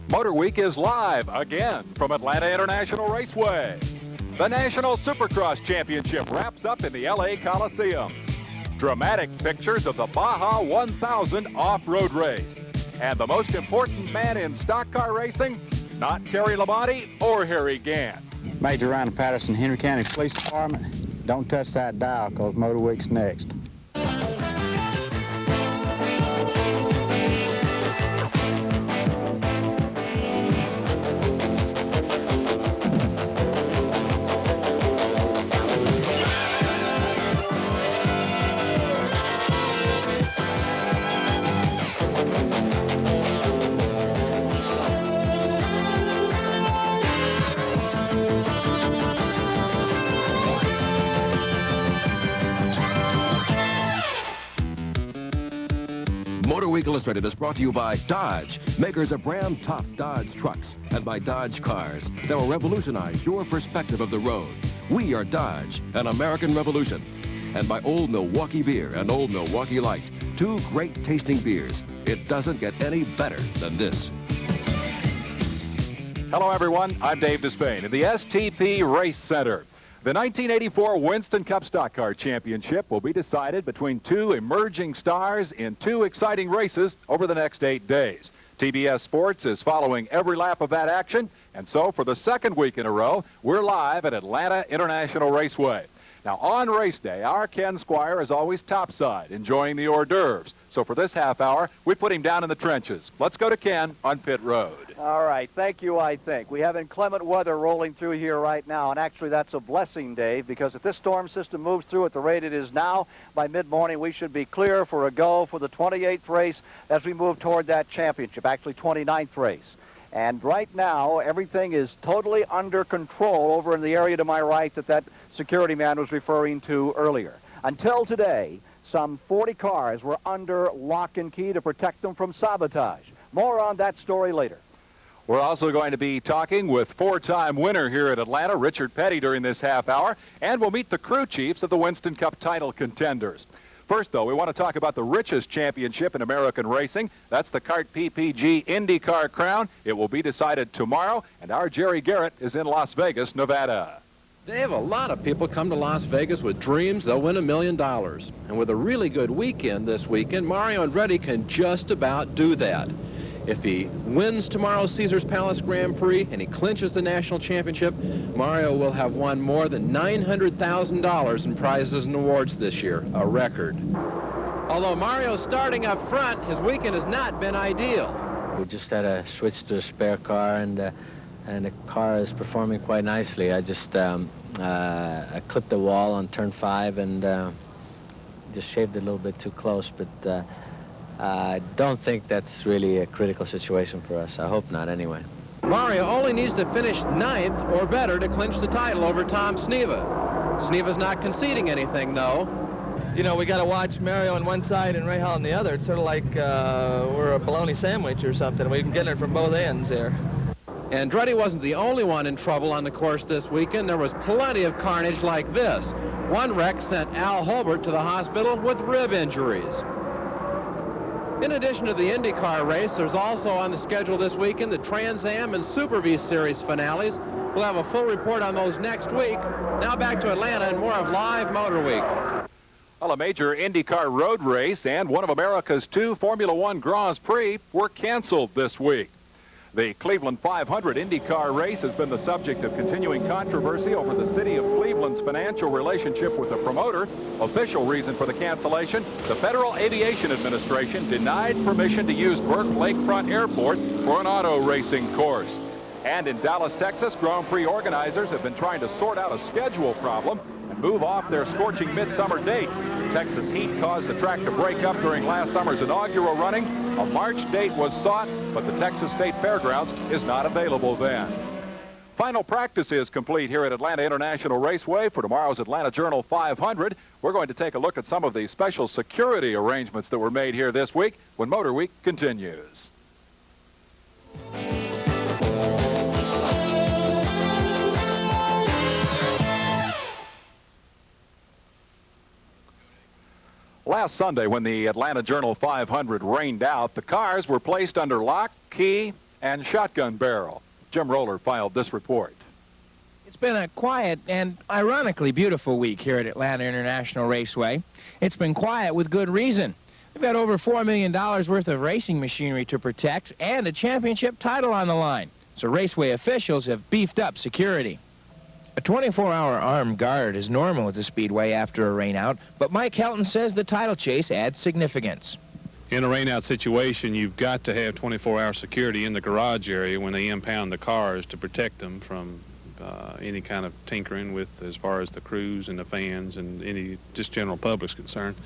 MotorWeek is live again from Atlanta International Raceway. The National Supercross Championship wraps up in the LA Coliseum. Dramatic pictures of the Baja 1000 off-road race. And the most important man in stock car racing, not Terry Labonte or Harry Gant. Major Ryan Patterson, Henry County Police Department. Don't touch that dial, because MotorWeek's next. MotorWeek Illustrated is brought to you by Dodge, makers of Ram Top Dodge trucks, and by Dodge cars that will revolutionize your perspective of the road. We are Dodge, an American revolution. And by Old Milwaukee Beer and Old Milwaukee Light, two great tasting beers. It doesn't get any better than this. Hello, everyone. I'm Dave Despain in the STP Race Center. The 1984 Winston Cup Stock Car Championship will be decided between two emerging stars in two exciting races over the next 8 days. TBS Sports is following every lap of that action, and so for the second week in a row, we're live at Atlanta International Raceway. Now, on race day, our Ken Squire is always topside, enjoying the hors d'oeuvres. So for this half hour, we put him down in the trenches. Let's go to Ken on pit road. All right, thank you, I think. We have inclement weather rolling through here right now, and actually that's a blessing, Dave, because if this storm system moves through at the rate it is now, by mid-morning we should be clear for a go for the 28th race as we move toward that championship, actually 29th race. And right now, everything is totally under control over in the area to my right that security man was referring to earlier. Until today, some 40 cars were under lock and key to protect them from sabotage. More on that story later. We're also going to be talking with four-time winner here at Atlanta, Richard Petty, during this half hour, and we'll meet the crew chiefs of the Winston Cup title contenders. First, though, we want to talk about the richest championship in American racing. That's the CART PPG IndyCar Crown. It will be decided tomorrow, and our Jerry Garrett is in Las Vegas, Nevada. Dave, a lot of people come to Las Vegas with dreams they'll win $1 million. And with a really good weekend this weekend, Mario Andretti can just about do that. If he wins tomorrow's Caesars Palace Grand Prix and he clinches the national championship, Mario will have won more than $900,000 in prizes and awards this year, a record. Although Mario's starting up front, his weekend has not been ideal. We just had to switch to a spare car, and the car is performing quite nicely. I just I clipped the wall on turn 5 and just shaved it a little bit too close, but I don't think that's really a critical situation for us. I hope not, anyway. Mario only needs to finish 9th or better to clinch the title over Tom Sneva. Sneva's not conceding anything, though. You know, we got to watch Mario on one side and Rahal on the other. It's sort of like we're a bologna sandwich or something. We can get it from both ends here. Andretti wasn't the only one in trouble on the course this weekend. There was plenty of carnage like this. One wreck sent Al Holbert to the hospital with rib injuries. In addition to the IndyCar race, there's also on the schedule this weekend the Trans Am and Super V Series finales. We'll have a full report on those next week. Now back to Atlanta and more of Live Motor Week. Well, a major IndyCar road race and one of America's 2 Formula One Grands Prix were canceled this week. The Cleveland 500 IndyCar race has been the subject of continuing controversy over the city of Cleveland's financial relationship with the promoter. Official reason for the cancellation, the Federal Aviation Administration denied permission to use Burke Lakefront Airport for an auto racing course. And in Dallas, Texas, Grand Prix organizers have been trying to sort out a schedule problem and move off their scorching midsummer date. Texas heat caused the track to break up during last summer's inaugural running. A March date was sought, but the Texas State Fairgrounds is not available then. Final practice is complete here at Atlanta International Raceway for tomorrow's Atlanta Journal 500. We're going to take a look at some of the special security arrangements that were made here this week when MotorWeek continues. Last Sunday, when the Atlanta Journal 500 rained out, the cars were placed under lock, key, and shotgun barrel. Jim Roller filed this report. It's been a quiet and ironically beautiful week here at Atlanta International Raceway. It's been quiet with good reason. We've got over $4 million worth of racing machinery to protect and a championship title on the line. So Raceway officials have beefed up security. A 24-hour armed guard is normal at the Speedway after a rainout, but Mike Helton says the title chase adds significance. In a rainout situation, you've got to have 24-hour security in the garage area when they impound the cars to protect them from any kind of tinkering with as far as the crews and the fans and any just general public's concerned.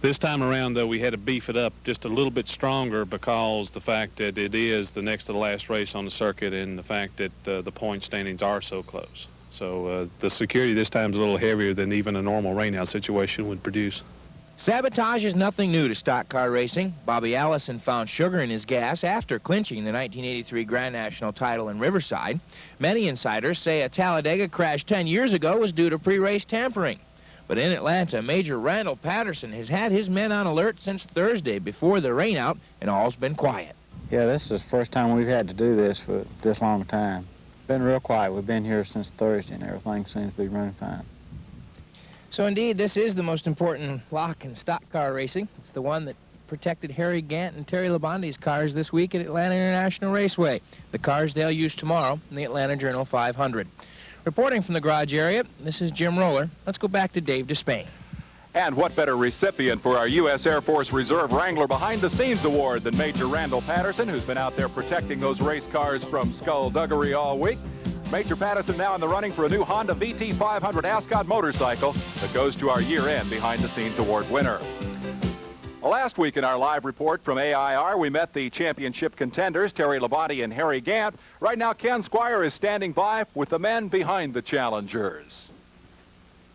This time around, though, we had to beef it up just a little bit stronger because the fact that it is the next to the last race on the circuit and the fact that the point standings are so close. So the security this time is a little heavier than even a normal rainout situation would produce. Sabotage is nothing new to stock car racing. Bobby Allison found sugar in his gas after clinching the 1983 Grand National title in Riverside. Many insiders say a Talladega crash 10 years ago was due to pre-race tampering. But in Atlanta, Major Randall Patterson has had his men on alert since Thursday before the rainout, and all's been quiet. Yeah, this is the first time we've had to do this for this long time. Been real quiet. We've been here since Thursday, and everything seems to be running fine. So indeed, this is the most important lock in stock car racing. It's the one that protected Harry Gant and Terry Labonte's cars this week at Atlanta International Raceway. The cars they'll use tomorrow in the Atlanta Journal 500. Reporting from the garage area, this is Jim Roller. Let's go back to Dave Despain. And what better recipient for our U.S. Air Force Reserve Wrangler Behind the Scenes Award than Major Randall Patterson, who's been out there protecting those race cars from skullduggery all week. Major Patterson now in the running for a new Honda VT500 Ascot motorcycle that goes to our year-end Behind the Scenes Award winner. Well, last week in our live report from AIR, we met the championship contenders, Terry Labonte and Harry Gant. Right now, Ken Squire is standing by with the men behind the challengers.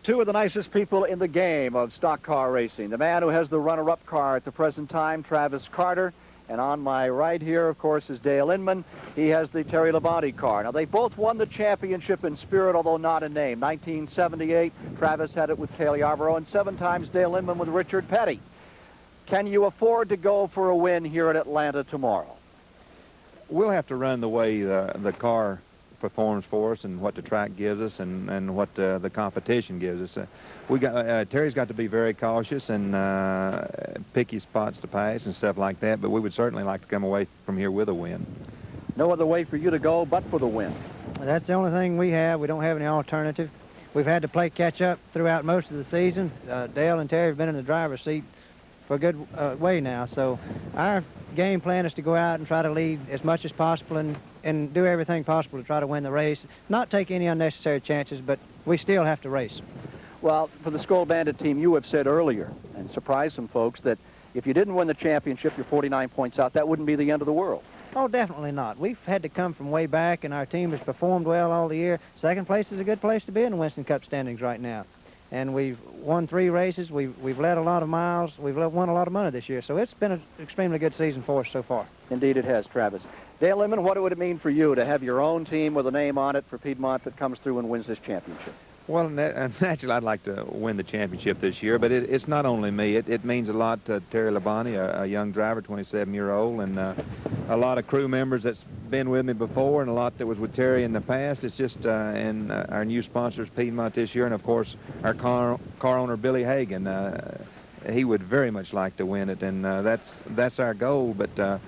Two of the nicest people in the game of stock car racing. The man who has the runner-up car at the present time, Travis Carter. And on my right here, of course, is Dale Inman. He has the Terry Labonte car. Now, they both won the championship in spirit, although not in name. 1978, Travis had it with Cale Yarborough, and 7 times Dale Inman with Richard Petty. Can you afford to go for a win here at Atlanta tomorrow? We'll have to run the way the car performs for us and what the track gives us and what the competition gives us. Terry's got to be very cautious and pick his spots to pass and stuff like that, but we would certainly like to come away from here with a win. No other way for you to go but for the win. That's the only thing we have. We don't have any alternative. We've had to play catch-up throughout most of the season. Dale and Terry have been in the driver's seat for a good way now, so our game plan is to go out and try to lead as much as possible and do everything possible to try to win the race, not take any unnecessary chances, but we still have to race. Well, for the Skull Bandit team, you have said earlier, and surprised some folks, that if you didn't win the championship, you're 49 points out, that wouldn't be the end of the world. Oh, definitely not. We've had to come from way back, and our team has performed well all the year. Second place is a good place to be in the Winston Cup standings right now. And we've won 3 races. We've led a lot of miles. We've won a lot of money this year. So it's been an extremely good season for us so far. Indeed it has, Travis. Dale Inman, what would it mean for you to have your own team with a name on it for Piedmont that comes through and wins this championship? Well, naturally, I'd like to win the championship this year, but it's not only me. It means a lot to Terry Labonte, a young driver, 27-year-old, and a lot of crew members that's been with me before and a lot that was with Terry in the past. It's just, and our new sponsors, Piedmont, this year, and, of course, our car owner, Billy Hagan. He would very much like to win it, and that's our goal, but...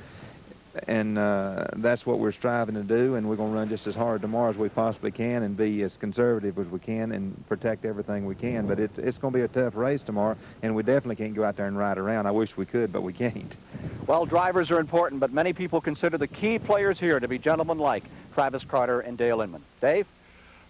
that's what we're striving to do, and we're going to run just as hard tomorrow as we possibly can and be as conservative as we can and protect everything we can. But it's going to be a tough race tomorrow, and we definitely can't go out there and ride around. I wish we could, but we can't. Well, drivers are important, but many people consider the key players here to be gentlemen like Travis Carter and Dale Inman. Dave?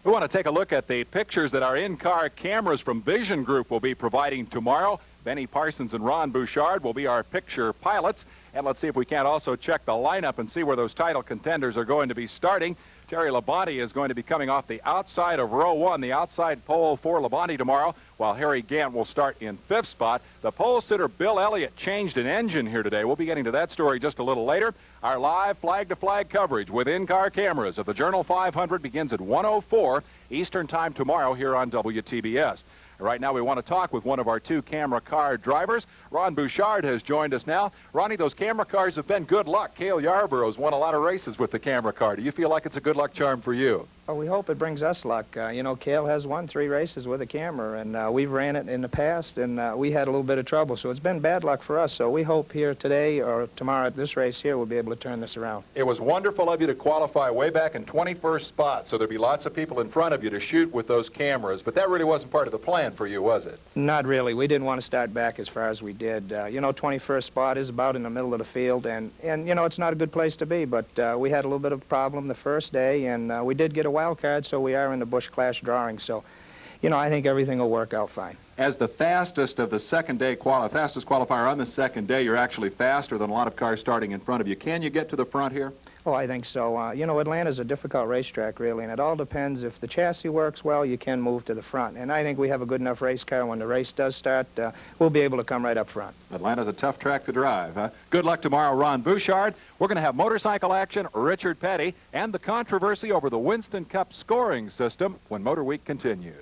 We want to take a look at the pictures that our in-car cameras from Vision Group will be providing tomorrow. Benny Parsons and Ron Bouchard will be our picture pilots. And let's see if we can't also check the lineup and see where those title contenders are going to be starting. Terry Labonte is going to be coming off the outside of row 1, the outside pole for Labonte tomorrow, while Harry Gant will start in 5th spot. The pole sitter Bill Elliott changed an engine here today. We'll be getting to that story just a little later. Our live flag-to-flag coverage with in-car cameras of the Journal 500 begins at 1:04 Eastern Time tomorrow here on WTBS. Right now we want to talk with one of our two camera car drivers. Ron Bouchard has joined us now. Ronnie, those camera cars have been good luck. Cale Yarborough's won a lot of races with the camera car. Do you feel like it's a good luck charm for you? Well, we hope it brings us luck. You know, Cale has won 3 races with a camera, and we've ran it in the past, and we had a little bit of trouble. So it's been bad luck for us. So we hope here today or tomorrow at this race here, we'll be able to turn this around. It was wonderful of you to qualify way back in 21st spot, so there'd be lots of people in front of you to shoot with those cameras. But that really wasn't part of the plan for you, was it? Not really. We didn't want to start back as far as we did. You know, 21st spot is about in the middle of the field, and you know, it's not a good place to be. But we had a little bit of a problem the first day, and we did get a wild card, so we are in the Busch Clash drawing. So, you know, I think everything will work out fine. As the fastest of the second day fastest qualifier on the second day, you're actually faster than a lot of cars starting in front of you. Can you get to the front here? Oh, I think so. You know, Atlanta's a difficult racetrack, really, and it all depends. If the chassis works well, you can move to the front. And I think we have a good enough race car. When the race does start, we'll be able to come right up front. Atlanta's a tough track to drive, huh? Good luck tomorrow, Ron Bouchard. We're going to have motorcycle action, Richard Petty, and the controversy over the Winston Cup scoring system when Motor Week continues.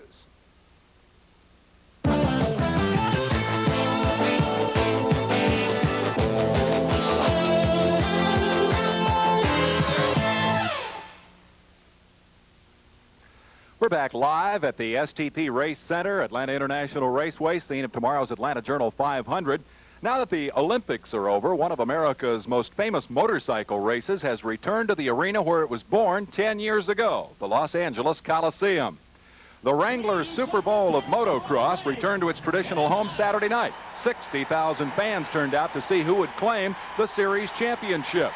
We're back live at the STP Race Center, Atlanta International Raceway, scene of tomorrow's Atlanta Journal 500. Now that the Olympics are over, one of America's most famous motorcycle races has returned to the arena where it was born 10 years ago, the Los Angeles Coliseum. The Wrangler Super Bowl of motocross returned to its traditional home Saturday night. 60,000 fans turned out to see who would claim the series championship.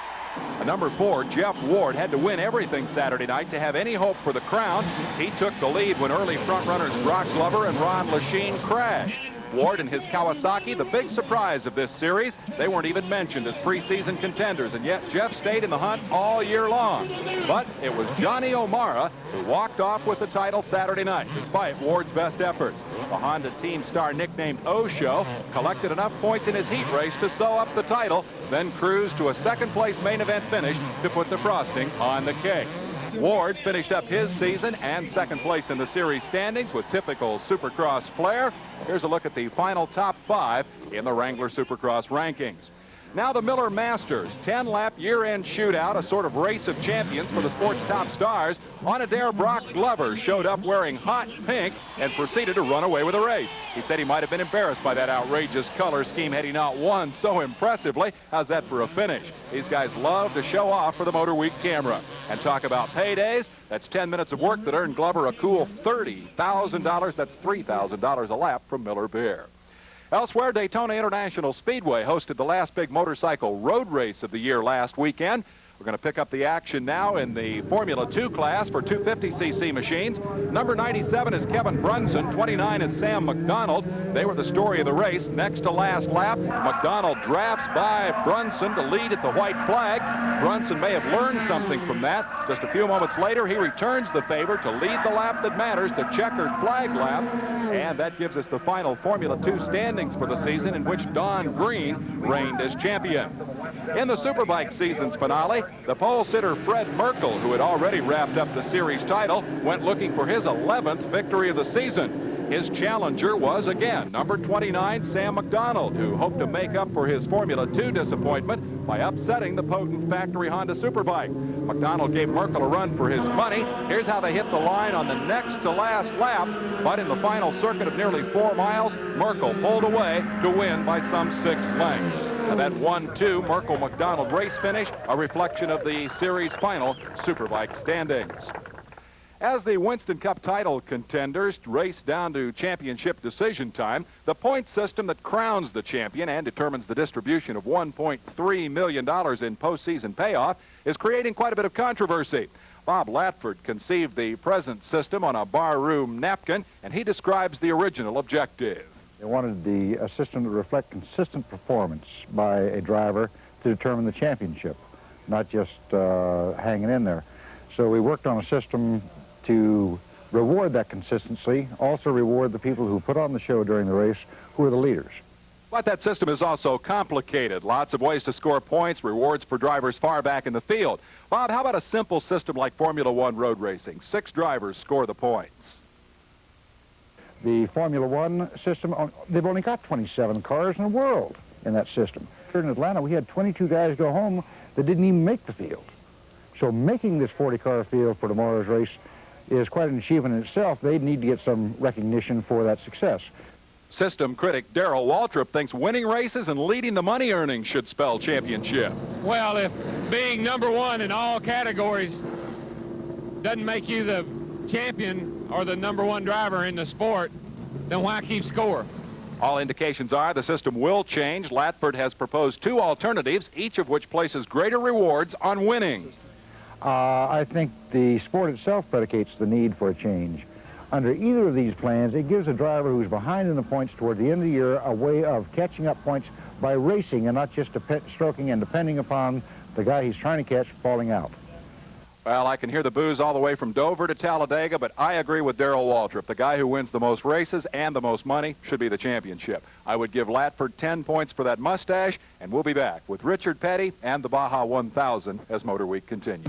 Number 4, Jeff Ward, had to win everything Saturday night to have any hope for the crown. He took the lead when early frontrunners Brock Glover and Ron Lechien crashed. Ward and his Kawasaki, the big surprise of this series. They weren't even mentioned as preseason contenders, and yet Jeff stayed in the hunt all year long. But it was Johnny O'Mara who walked off with the title Saturday night, despite Ward's best efforts. The Honda team star, nicknamed O-Show, collected enough points in his heat race to sew up the title, then cruised to a second-place main event finish to put the frosting on the cake. Ward finished up his season and second place in the series standings with typical Supercross flair. Here's a look at the final top 5 in the Wrangler Supercross rankings. Now the Miller Masters, 10-lap year-end shootout, a sort of race of champions for the sport's top stars. On a dare, Brock Glover showed up wearing hot pink and proceeded to run away with the race. He said he might have been embarrassed by that outrageous color scheme had he not won so impressively. How's that for a finish? These guys love to show off for the Motor Week camera. And talk about paydays, that's 10 minutes of work that earned Glover a cool $30,000. That's $3,000 a lap from Miller Beer. Elsewhere, Daytona International Speedway hosted the last big motorcycle road race of the year last weekend. We're going to pick up the action now in the Formula 2 class for 250cc machines. Number 97 is Kevin Brunson. 29 is Sam McDonald. They were the story of the race. Next to last lap, McDonald drafts by Brunson to lead at the white flag. Brunson may have learned something from that. Just a few moments later, he returns the favor to lead the lap that matters, the checkered flag lap. And that gives us the final Formula 2 standings for the season, in which Don Green reigned as champion. In the Superbike season's finale, the pole sitter Fred Merkel, who had already wrapped up the series title, went looking for his 11th victory of the season. His challenger was, again, number 29, Sam McDonald, who hoped to make up for his Formula 2 disappointment by upsetting the potent factory Honda Superbike. McDonald gave Merkel a run for his money. Here's how they hit the line on the next to last lap. But in the final circuit of nearly 4 miles, Merkel pulled away to win by some 6 lengths. And that 1-2 Merkel-McDonald race finish, a reflection of the series final Superbike standings. As the Winston Cup title contenders race down to championship decision time, the point system that crowns the champion and determines the distribution of $1.3 million in postseason payoff is creating quite a bit of controversy. Bob Latford conceived the present system on a barroom napkin, and he describes the original objective. They wanted a system to reflect consistent performance by a driver to determine the championship, not just hanging in there. So we worked on a system to reward that consistency, also reward the people who put on the show during the race, who are the leaders. But that system is also complicated. Lots of ways to score points, rewards for drivers far back in the field. Bob, how about a simple system like Formula 1 road racing? 6 drivers score the points. The Formula One system, they've only got 27 cars in the world in that system. Here in Atlanta, we had 22 guys go home that didn't even make the field. So making this 40-car field for tomorrow's race is quite an achievement in itself. They need to get some recognition for that success. System critic Darrell Waltrip thinks winning races and leading the money earnings should spell championship. Well, if being #1 in all categories doesn't make you the champion or the #1 driver in the sport, then why keep score? All indications are the system will change. Latford has proposed 2 alternatives, each of which places greater rewards on winning. I think the sport itself predicates the need for a change. Under either of these plans, it gives a driver who's behind in the points toward the end of the year a way of catching up points by racing and not just stroking and depending upon the guy he's trying to catch falling out. Well, I can hear the boos all the way from Dover to Talladega, but I agree with Darrell Waltrip. The guy who wins the most races and the most money should be the championship. I would give Latford 10 points for that mustache, and we'll be back with Richard Petty and the Baja 1000 as Motor Week continues.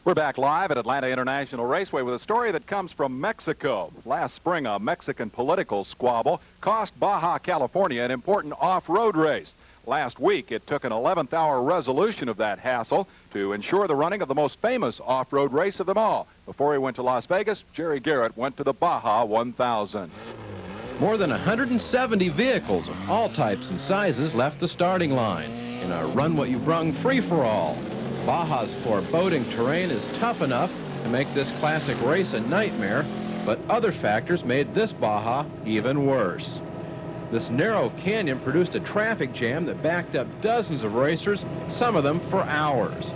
We're back live at Atlanta International Raceway with a story that comes from Mexico. Last spring, a Mexican political squabble cost Baja California an important off-road race. Last week, it took an 11th-hour resolution of that hassle to ensure the running of the most famous off-road race of them all. Before he went to Las Vegas, Jerry Garrett went to the Baja 1000. More than 170 vehicles of all types and sizes left the starting line in a run-what-you-brung free-for-all. Baja's foreboding terrain is tough enough to make this classic race a nightmare, but other factors made this Baja even worse. This narrow canyon produced a traffic jam that backed up dozens of racers, some of them for hours.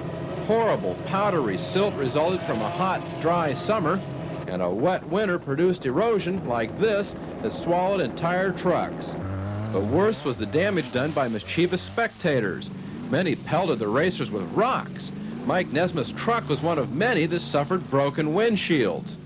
Horrible powdery silt resulted from a hot, dry summer, and a wet winter produced erosion like this that swallowed entire trucks. But worse was the damage done by mischievous spectators. Many pelted the racers with rocks. Mike Nesmith's truck was one of many that suffered broken windshields.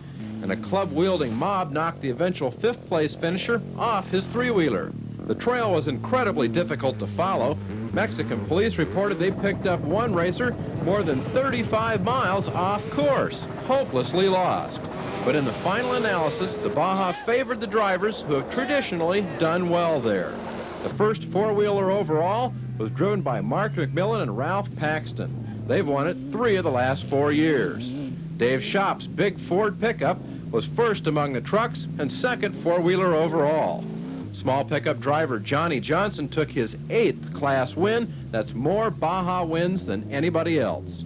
And a club-wielding mob knocked the eventual 5th-place finisher off his 3-wheeler. The trail was incredibly difficult to follow. Mexican police reported they picked up one racer more than 35 miles off course, hopelessly lost. But in the final analysis, the Baja favored the drivers who have traditionally done well there. The first 4-wheeler overall was driven by Mark McMillan and Ralph Paxton. They've won it 3 of the last 4 years. Dave Schopp's big Ford pickup was first among the trucks and second 4-wheeler overall. Small pickup driver Johnny Johnson took his 8th class win. That's more Baja wins than anybody else.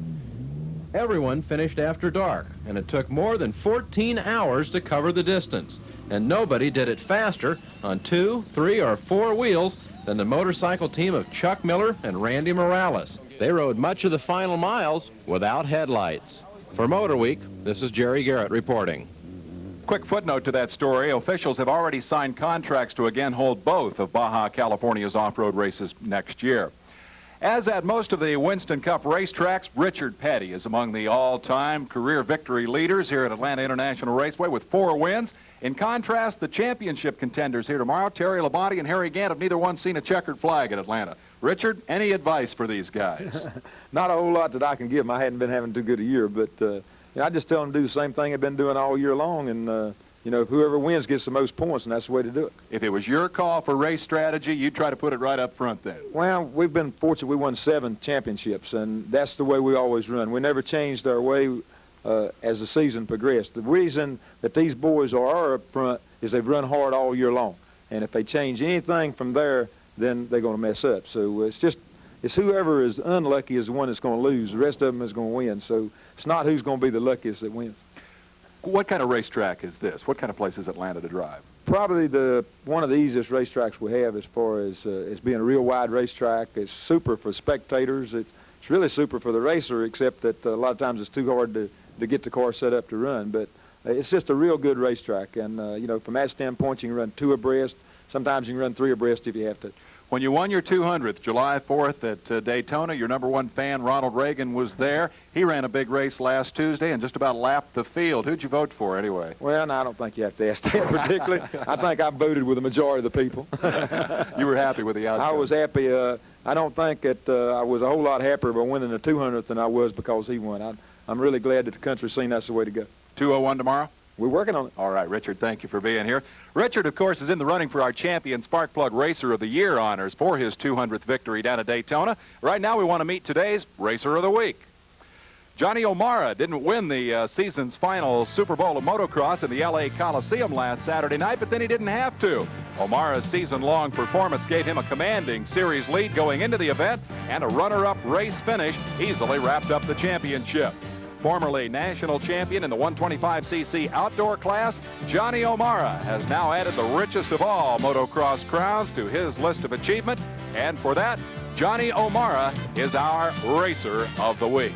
Everyone finished after dark, and it took more than 14 hours to cover the distance. And nobody did it faster on 2, 3, or 4 wheels than the motorcycle team of Chuck Miller and Randy Morales. They rode much of the final miles without headlights. For Motor Week, this is Jerry Garrett reporting. Quick footnote to that story. Officials have already signed contracts to again hold both of Baja California's off-road races next year. As at most of the Winston Cup racetracks, Richard Petty is among the all-time career victory leaders here at Atlanta International Raceway with 4 wins. In contrast, the championship contenders here tomorrow, Terry Labonte and Harry Gant, have neither one seen a checkered flag at Atlanta. Richard, any advice for these guys? Not a whole lot that I can give them. I hadn't been having too good a year, but I just tell them to do the same thing they've been doing all year long, and whoever wins gets the most points, and that's the way to do it. If it was your call for race strategy, you'd try to put it right up front then. Well, we've been fortunate. We won 7 championships, and that's the way we always run. We never changed our way as the season progressed. The reason that these boys are up front is they've run hard all year long, and if they change anything from there, then they're going to mess up. So it's whoever is unlucky is the one that's going to lose. The rest of them is going to win. So it's not who's going to be the luckiest that wins. What kind of racetrack is this? What kind of place is Atlanta to drive? Probably one of the easiest racetracks we have as far as being a real wide racetrack. It's super for spectators. It's really super for the racer, except that a lot of times it's too hard to get the car set up to run. But it's just a real good racetrack. And, from that standpoint, you can run 2 abreast. Sometimes you can run 3 abreast if you have to. When you won your 200th, July 4th at Daytona, your #1 fan, Ronald Reagan, was there. He ran a big race last Tuesday and just about lapped the field. Who'd you vote for anyway? Well, no, I don't think you have to ask that particularly. I think I voted with the majority of the people. You were happy with the outcome? I was happy. I don't think that I was a whole lot happier by winning the 200th than I was because he won. I'm really glad that the country's seen that's the way to go. 201 tomorrow? We're working on it. All right, Richard, thank you for being here. Richard, of course, is in the running for our Champion Sparkplug Racer of the Year honors for his 200th victory down at Daytona. Right now, we want to meet today's Racer of the Week. Johnny O'Mara didn't win the season's final Super Bowl of motocross in the L.A. Coliseum last Saturday night, but then he didn't have to. O'Mara's season-long performance gave him a commanding series lead going into the event, and a runner-up race finish easily wrapped up the championship. Formerly national champion in the 125cc outdoor class, Johnny O'Mara has now added the richest of all motocross crowns to his list of achievement, and for that, Johnny O'Mara is our Racer of the Week.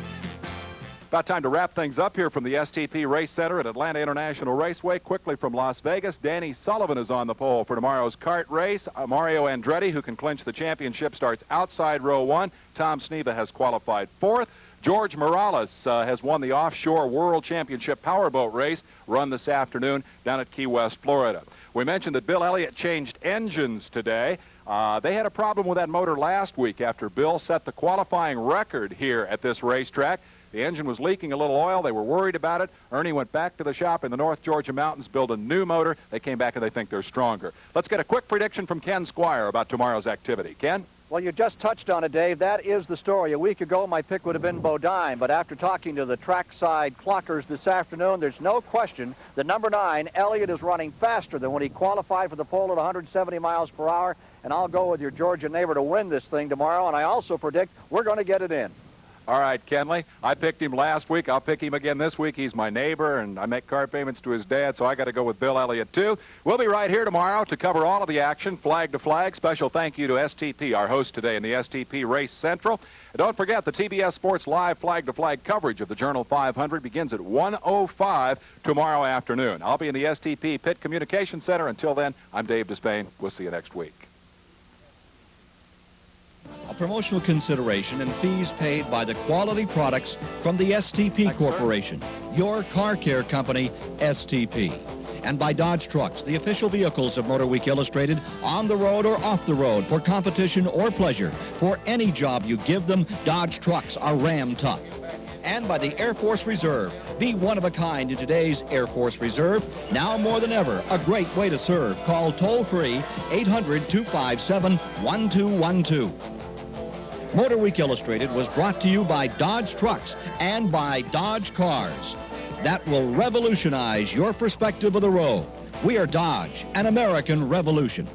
About time to wrap things up here from the STP Race Center at Atlanta International Raceway. Quickly from Las Vegas, Danny Sullivan is on the pole for tomorrow's kart race. Mario Andretti, who can clinch the championship, starts outside row 1. Tom Sneva has qualified 4th. George Morales has won the Offshore World Championship powerboat race run this afternoon down at Key West, Florida. We mentioned that Bill Elliott changed engines today. They had a problem with that motor last week after Bill set the qualifying record here at this racetrack. The engine was leaking a little oil. They were worried about it. Ernie went back to the shop in the North Georgia mountains, built a new motor. They came back and they think they're stronger. Let's get a quick prediction from Ken Squire about tomorrow's activity. Ken? Well, you just touched on it, Dave. That is the story. A week ago, my pick would have been Bodine, but after talking to the trackside clockers this afternoon, there's no question that number 9, Elliott, is running faster than when he qualified for the pole at 170 miles per hour, and I'll go with your Georgia neighbor to win this thing tomorrow, and I also predict we're going to get it in. All right, Kenley, I picked him last week. I'll pick him again this week. He's my neighbor, and I make car payments to his dad, so I got to go with Bill Elliott, too. We'll be right here tomorrow to cover all of the action, flag to flag. Special thank you to STP, our host today in the STP Race Central. And don't forget, the TBS Sports Live flag-to-flag coverage of the Journal 500 begins at 1:05 tomorrow afternoon. I'll be in the STP Pit Communication Center. Until then, I'm Dave Despain. We'll see you next week. A promotional consideration and fees paid by the quality products from the STP Corporation, your car care company, STP. And by Dodge Trucks, the official vehicles of MotorWeek Illustrated, on the road or off the road, for competition or pleasure. For any job you give them, Dodge Trucks are Ram tough. And by the Air Force Reserve. Be one of a kind in today's Air Force Reserve. Now more than ever, a great way to serve. Call toll-free 800-257-1212. MotorWeek Illustrated was brought to you by Dodge Trucks and by Dodge Cars. That will revolutionize your perspective of the road. We are Dodge, an American revolution.